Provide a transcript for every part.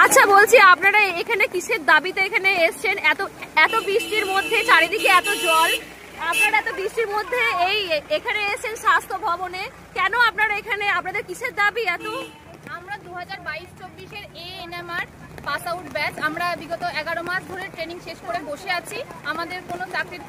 আচ্ছা বলছি, আপনারা এখানে কিসের দাবিতে এখানে এসছেন? এত এত বৃষ্টির মধ্যে, চারিদিকে এত জল, আপনারা এত বৃষ্টির মধ্যে এখানে এসেছেন স্বাস্থ্য ভবনে, কেন আপনারা এখানে? আপনাদের কিসের দাবি এত? আমরা 2022-24-এর এএনএমআর পাস আউট ব্যাচ, আমরা বিগত 11 মাস ধরে ট্রেনিং শেষ করে বসে আছি। আমাদের কোনো চাকরির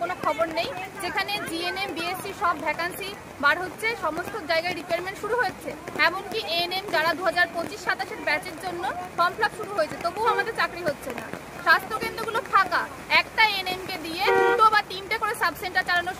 কোনো খবর নেই। যেখানে জিএনএম, বিএসসি সব ভ্যাকান্সি বার হচ্ছে, সমস্ত জায়গায় রিক্রুটমেন্ট শুরু হচ্ছে। এমনকি এএনএম যারা 2025-27-এর ব্যাচের জন্য ফর্ম ফিল আপ শুরু হয়েছে, তবুও আমাদের চাকরি হচ্ছে না। স্বাস্থ্যকেন্দ্রগুলো ফাঁকা, একটা এএনএমকে দিয়ে 2 বা 3টে করে সাবসেন্টার চালানো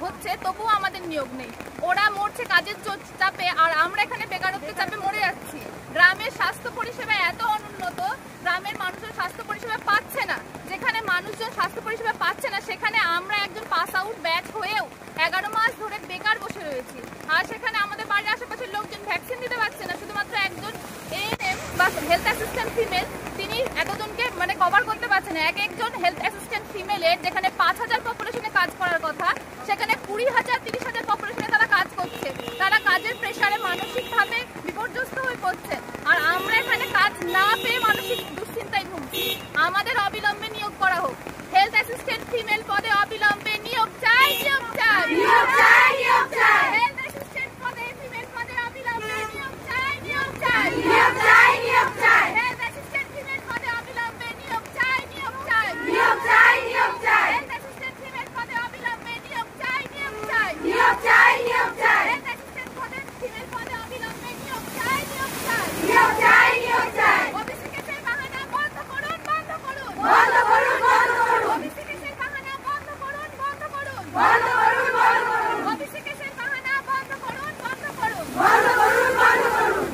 হচ্ছে, তবুও আমাদের নিয়োগ নেই। ওরা মরছে কাজের চাপে, আর আমরা এখানে বেকারত্বের চাপে মরে যাচ্ছি। গ্রামের স্বাস্থ্য পরিষেবা এত অনুন্নত, গ্রামের মানুষের স্বাস্থ্য পরিষেবা পাচ্ছে না। যেখানে মানুষজন স্বাস্থ্য পরিষেবা পাচ্ছে না, সেখানে আমরা একজন পাস আউট ব্যাচ হয়েও 11 মাস ধরে বেকার বসে রয়েছি। আর সেখানে আমাদের বাড়ির আশেপাশের লোকজন ভ্যাকসিন দিতে পারছে না। শুধুমাত্র একজন এএনএম বা হেলথ অ্যাসিস্ট্যান্ট ফিমেল, তিনি এতজনকে কভার করতে পারছে না। একজন হেলথ অ্যাসিস্ট্যান্ট ফিমেলের যেখানে 5000 পপুলেশনে কাজ করার কথা, সেখানে 20,000 30,000 পপুলেশনে তারা কাজ করছে। তারা কাজের প্রেশারে মানসিকভাবে বিপর্যস্ত হয়ে পড়ছে। আর আমরা এখানে কাজ না পেয়ে মানসিক দুশ্চিন্তায় ভুগছি। আমাদের অবিলম্বে নিয়োগ করা হোক। হেলথ অ্যাসিস্ট্যান্ট ফিমেল পদে অবিলম্বে নিয়োগ চাই, নিয়োগ চাই, নিয়োগ চাই, নিয়োগ চাই। হেলথ অ্যাসিস্ট্যান্ট পদে ফিমেল পদে অবিলম্বে নিয়োগ চাই, নিয়োগ চাই, নিয়োগ চাই, নিয়োগ চাই। হেলথ অ্যাসিস্ট্যান্ট ফিমেল পদে অবিলম্বে নিয়োগ চাই, নিয়োগ চাই, নিয়োগ চাই, নিয়োগ চাই। হেলথ অ্যাসিস্ট্যান্ট ফিমেল পদে অবিলম্বে নিয়োগ চাই, নিয়োগ চাই, নিয়োগ চাই, নিয়োগ চাই। হেলথ অ্যাসিস্ট্যান্ট পদে ফিমেল পদে অবিলম্বে নিয়োগ চাই, নিয়োগ চাই, নিয়োগ চাই, নিয়োগ চাই। ওবিসি কেসের বাহানা বন্ধ করুন, বন্ধ করুন, বন্ধ করুন, বন্ধ করুন। ওবিসি কেসের বাহানা বন্ধ করুন, বন্ধ করুন, বন্ধ করুন, বন্ধ করুন। ওবিসি কেসের বাহানা বন্ধ করুন, বন্ধ করুন, বন্ধ করুন, বন্ধ করুন।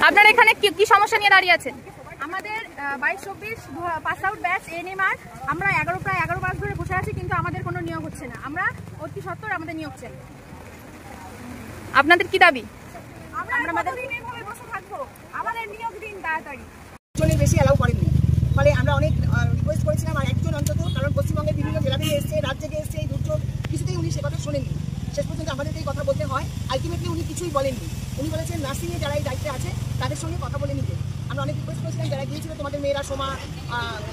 আপনারা এখানে কি সমস্যা নিয়ে দাঁড়িয়ে আছেন? আমাদের 22-24 পাস আউট ব্যাচ এএনএমআর, আমরা প্রায় 11 মাস ধরে বসে আছি, কিন্তু আমাদের কোনো নিয়োগ হচ্ছে না। আমরা অতি সত্বর আমাদের নিয়োগ চাই। আপনাদের কি দাবি? আমরা আমাদের এইভাবে বসে থাকবো, আমাদের নিয়োগ দিন তাড়াতাড়ি। একজনের বেশি অ্যালাউ করেননি, ফলে আমরা অনেক রিকোয়েস্ট করেছিলাম, আর একজন অন্তত, কারণ পশ্চিমবঙ্গের বিভিন্ন জেলা থেকে এসছে, রাত জেগে এসছে, এই দুর্যোগ কিছুতেই উনি সে কথা শোনেননি। শেষ পর্যন্ত আমাদেরকে এই কথা বলতে হয়। আলটিমেটলি উনি কিছুই বলেননি। উনি বলেছেন নার্সিংয়ে যারা এই দায়িত্বে আছে তাদের সঙ্গে কথা বলে নিতে। আমরা অনেক রিকোয়েস্ট করেছিলাম, যারা গিয়েছিল, তোমাদের মেয়েরা সোমা,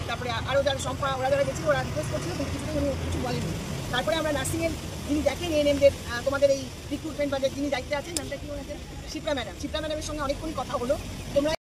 তারপরে আরও যারা সম্পা, ওরা যারা গেছিল, ওরা রিকোয়েস্ট করছিল, কিন্তু কিছুতেই উনি কিছু বলেননি। তারপরে আমরা নার্সিংয়ের যিনি দেখেন এএনএমদের, তোমাদের এই রিক্রুটমেন্ট বা যিনি দায়িত্বে আছেন, নামটা কি ওনাদের, শিপ্রা ম্যাডামের সঙ্গে অনেকক্ষণ কথা হলো। তোমরা